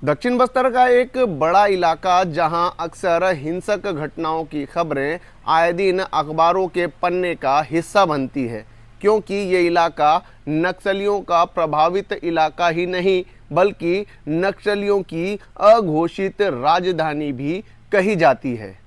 दक्षिण बस्तर का एक बड़ा इलाका जहां अक्सर हिंसक घटनाओं की खबरें आए दिन अखबारों के पन्ने का हिस्सा बनती है, क्योंकि ये इलाका नक्सलियों का प्रभावित इलाका ही नहीं बल्कि नक्सलियों की अघोषित राजधानी भी कही जाती है।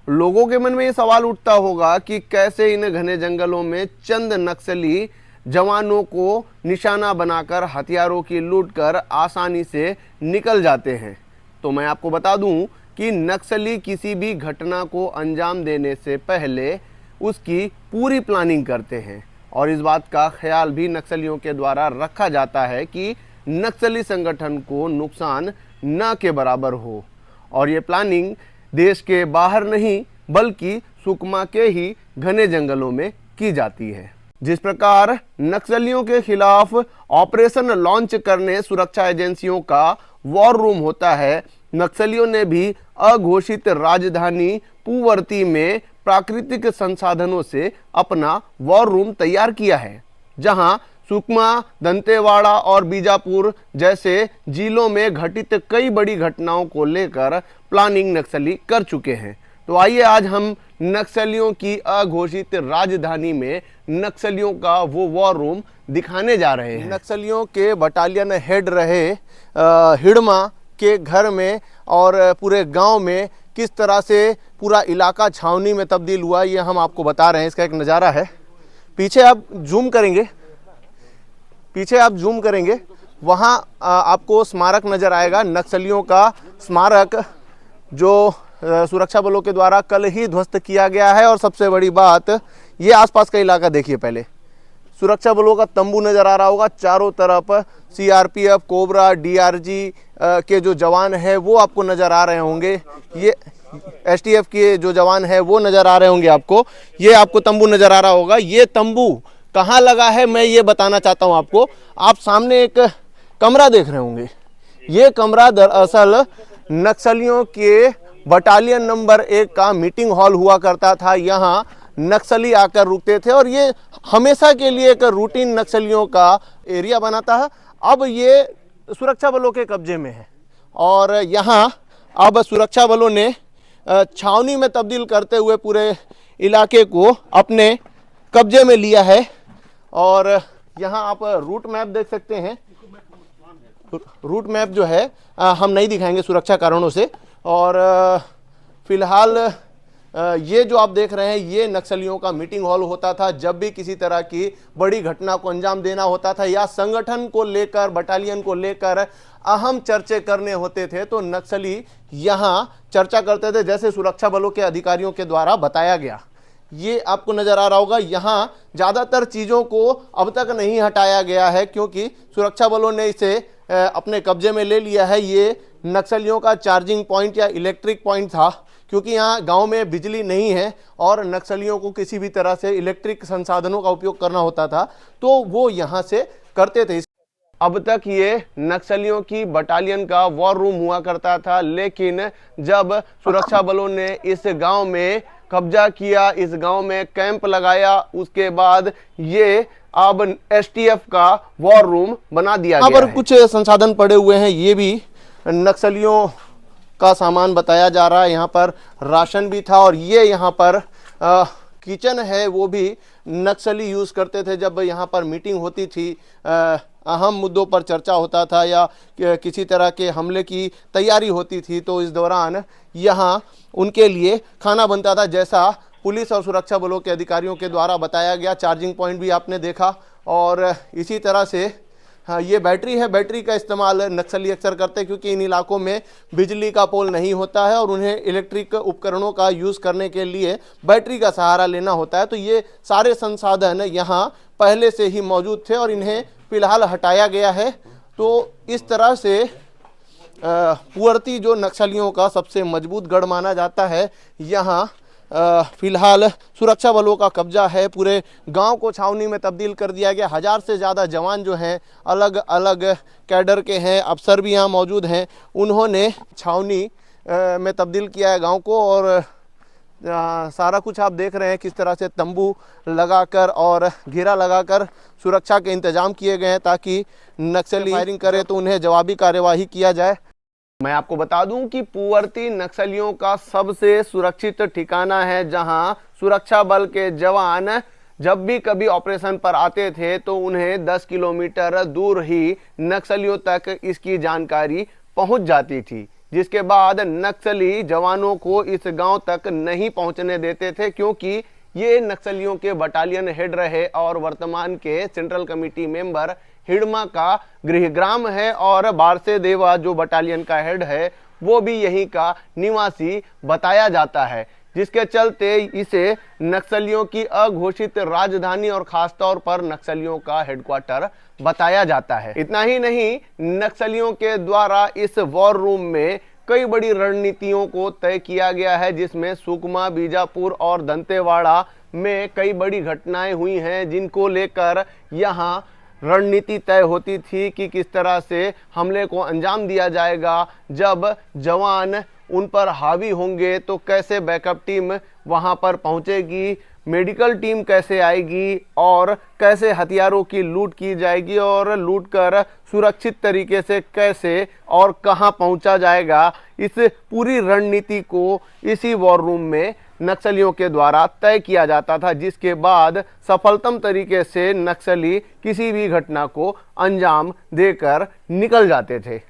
लोगों के मन में ये सवाल उठता होगा कि कैसे इन घने जंगलों में चंद नक्सली जवानों को निशाना बनाकर हथियारों की लूट कर आसानी से निकल जाते हैं। तो मैं आपको बता दूं कि नक्सली किसी भी घटना को अंजाम देने से पहले उसकी पूरी प्लानिंग करते हैं और इस बात का ख्याल भी नक्सलियों के द्वारा रखा जाता है कि नक्सली संगठन को नुकसान न के बराबर हो। और ये प्लानिंग देश के बाहर नहीं बल्कि सुकमा के ही घने जंगलों में की जाती है। जिस प्रकार नक्सलियों के खिलाफ ऑपरेशन लॉन्च करने सुरक्षा एजेंसियों का वॉर रूम होता है, नक्सलियों ने भी अघोषित राजधानी पूवर्ती में प्राकृतिक संसाधनों से अपना वॉर रूम तैयार किया है, जहां सुकमा, दंतेवाड़ा और बीजापुर जैसे जिलों में घटित कई बड़ी घटनाओं को लेकर प्लानिंग नक्सली कर चुके हैं। तो आइए आज हम नक्सलियों की अघोषित राजधानी में नक्सलियों का वो वॉर रूम दिखाने जा रहे हैं। नक्सलियों के बटालियन हेड रहे हिड़मा के घर में और पूरे गांव में किस तरह से पूरा इलाका छावनी में तब्दील हुआ, ये हम आपको बता रहे हैं। इसका एक नज़ारा है। पीछे आप जूम करेंगे, वहाँ आपको स्मारक नज़र आएगा, नक्सलियों का स्मारक जो सुरक्षा बलों के द्वारा कल ही ध्वस्त किया गया है। और सबसे बड़ी बात, ये आसपास का इलाका देखिए। पहले सुरक्षा बलों का तंबू नज़र आ रहा होगा, चारों तरफ सीआरपीएफ, कोबरा, डीआरजी के जो जवान हैं वो आपको नज़र आ रहे होंगे। ये एसटीएफ के जो जवान हैं वो नज़र आ रहे होंगे आपको। ये आपको तंबू नज़र आ रहा होगा। ये तंबू कहाँ लगा है मैं ये बताना चाहता हूँ आपको। आप सामने एक कमरा देख रहे होंगे। ये कमरा दरअसल नक्सलियों के बटालियन नंबर 1 का मीटिंग हॉल हुआ करता था। यहाँ नक्सली आकर रुकते थे और ये हमेशा के लिए एक रूटीन नक्सलियों का एरिया बनाता है। अब ये सुरक्षा बलों के कब्जे में है और यहाँ अब सुरक्षा बलों ने छावनी में तब्दील करते हुए पूरे इलाके को अपने कब्जे में लिया है। और यहाँ आप रूट मैप देख सकते हैं। रूट मैप जो है हम नहीं दिखाएंगे सुरक्षा कारणों से। और फिलहाल ये जो आप देख रहे हैं ये नक्सलियों का मीटिंग हॉल होता था। जब भी किसी तरह की बड़ी घटना को अंजाम देना होता था या संगठन को लेकर, बटालियन को लेकर अहम चर्चे करने होते थे तो नक्सली यहाँ चर्चा करते थे, जैसे सुरक्षा बलों के अधिकारियों के द्वारा बताया गया। ये आपको नजर आ रहा होगा। यहाँ ज़्यादातर चीज़ों को अब तक नहीं हटाया गया है क्योंकि सुरक्षा बलों ने इसे अपने कब्जे में ले लिया है। ये नक्सलियों का चार्जिंग पॉइंट या इलेक्ट्रिक पॉइंट था, क्योंकि यहाँ गांव में बिजली नहीं है और नक्सलियों को किसी भी तरह से इलेक्ट्रिक संसाधनों का उपयोग करना होता था तो वो यहाँ से करते थे। अब तक ये नक्सलियों की बटालियन का वॉर रूम हुआ करता था, लेकिन जब सुरक्षा बलों ने इस गांव में कब्जा किया, इस गांव में कैंप लगाया, उसके बाद ये अब एसटीएफ का वॉर रूम बना दिया गया है। यहाँ पर कुछ संसाधन पड़े हुए हैं, ये भी नक्सलियों का सामान बताया जा रहा है। यहाँ पर राशन भी था और ये यहाँ पर किचन है, वो भी नक्सली यूज़ करते थे। जब यहाँ पर मीटिंग होती थी, अहम मुद्दों पर चर्चा होता था या किसी तरह के हमले की तैयारी होती थी तो इस दौरान यहाँ उनके लिए खाना बनता था, जैसा पुलिस और सुरक्षा बलों के अधिकारियों के द्वारा बताया गया। चार्जिंग पॉइंट भी आपने देखा। और इसी तरह से हाँ, ये बैटरी है। बैटरी का इस्तेमाल नक्सली अक्सर करते हैं क्योंकि इन इलाकों में बिजली का पोल नहीं होता है और उन्हें इलेक्ट्रिक उपकरणों का यूज़ करने के लिए बैटरी का सहारा लेना होता है। तो ये सारे संसाधन यहाँ पहले से ही मौजूद थे और इन्हें फिलहाल हटाया गया है। तो इस तरह से पूवर्ती जो नक्सलियों का सबसे मजबूत गढ़ माना जाता है, यहाँ फिलहाल सुरक्षा बलों का कब्जा है। पूरे गांव को छावनी में तब्दील कर दिया गया। 1000 से ज़्यादा जवान जो हैं अलग अलग कैडर के हैं, अफसर भी यहाँ मौजूद हैं। उन्होंने छावनी में तब्दील किया है गांव को। और सारा कुछ आप देख रहे हैं किस तरह से तंबू लगाकर और घेरा लगाकर सुरक्षा के इंतजाम किए गए हैं ताकि नक्सली फायरिंग करे तो उन्हें जवाबी कार्यवाही किया जाए। मैं आपको बता दूं कि पूवर्ती नक्सलियों का सबसे सुरक्षित ठिकाना है, जहां सुरक्षा बल के जवान जब भी कभी ऑपरेशन पर आते थे तो उन्हें 10 किलोमीटर दूर ही नक्सलियों तक इसकी जानकारी पहुंच जाती थी, जिसके बाद नक्सली जवानों को इस गांव तक नहीं पहुंचने देते थे, क्योंकि ये नक्सलियों के बटालियन हेड रहे और वर्तमान के सेंट्रल कमेटी मेंबर हिडमा का गृहग्राम है, और बारसे देवा जो बटालियन का हेड है वो भी यहीं का निवासी बताया जाता है, जिसके चलते इसे नक्सलियों की अघोषित राजधानी और खासतौर पर नक्सलियों का हेडक्वार्टर बताया जाता है। इतना ही नहीं, नक्सलियों के द्वारा इस वॉर रूम में कई बड़ी रणनीतियों को तय किया गया है, जिसमें सुकमा, बीजापुर और दंतेवाड़ा में कई बड़ी घटनाएं हुई हैं, जिनको लेकर यहाँ रणनीति तय होती थी कि किस तरह से हमले को अंजाम दिया जाएगा। जब जवान उन पर हावी होंगे तो कैसे बैकअप टीम वहां पर पहुंचेगी, मेडिकल टीम कैसे आएगी और कैसे हथियारों की लूट की जाएगी और लूट कर सुरक्षित तरीके से कैसे और कहां पहुंचा जाएगा, इस पूरी रणनीति को इसी वॉर रूम में नक्सलियों के द्वारा तय किया जाता था, जिसके बाद सफलतम तरीके से नक्सली किसी भी घटना को अंजाम देकर निकल जाते थे।